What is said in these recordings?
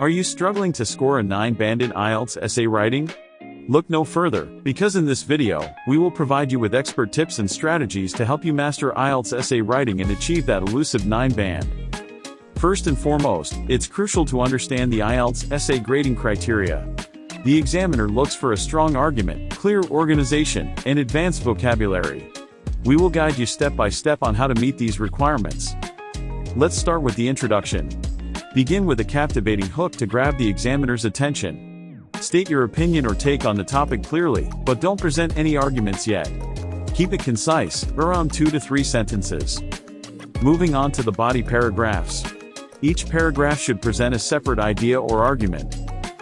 Are you struggling to score a 9 band in Ielts essay writing? Look no further, because in this video, we will provide you with expert tips and strategies to help you master Ielts essay writing and achieve that elusive 9 band. First and foremost, it's crucial to understand the Ielts essay grading criteria. The examiner looks for a strong argument, clear organization, and advanced vocabulary. We will guide you step by step on how to meet these requirements. Let's start with the introduction. Begin with a captivating hook to grab the examiner's attention. State your opinion or take on the topic clearly, but don't present any arguments yet. Keep it concise, around 2 to 3 sentences. Moving on to the body paragraphs. Each paragraph should present a separate idea or argument.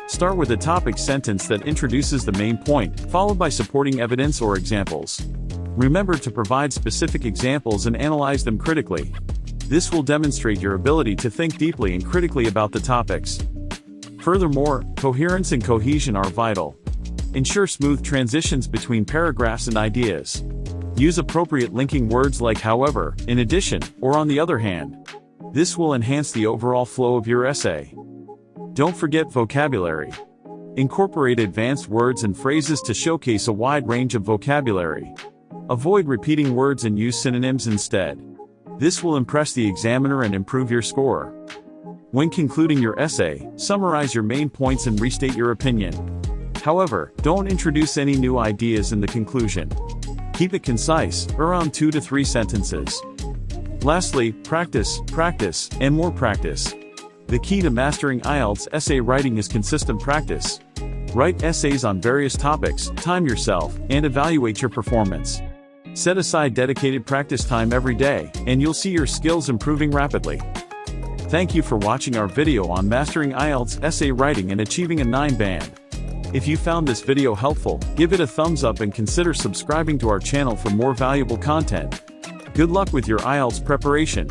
Start with a topic sentence that introduces the main point, followed by supporting evidence or examples. Remember to provide specific examples and analyze them critically. This will demonstrate your ability to think deeply and critically about the topics. Furthermore, coherence and cohesion are vital. Ensure smooth transitions between paragraphs and ideas. Use appropriate linking words like however, in addition, or on the other hand. This will enhance the overall flow of your essay. Don't forget vocabulary. Incorporate advanced words and phrases to showcase a wide range of vocabulary. Avoid repeating words and use synonyms instead. This will impress the examiner and improve your score. When concluding your essay, summarize your main points and restate your opinion. However, don't introduce any new ideas in the conclusion. Keep it concise, around 2 to 3 sentences. Lastly, practice, and more practice. The key to mastering Ielts essay writing is consistent practice. Write essays on various topics, time yourself, and evaluate your performance. Set aside dedicated practice time every day, and you'll see your skills improving rapidly. Thank you for watching our video on mastering Ielts essay writing and achieving a 9 band. If you found this video helpful, give it a thumbs up and consider subscribing to our channel for more valuable content. Good luck with your Ielts preparation.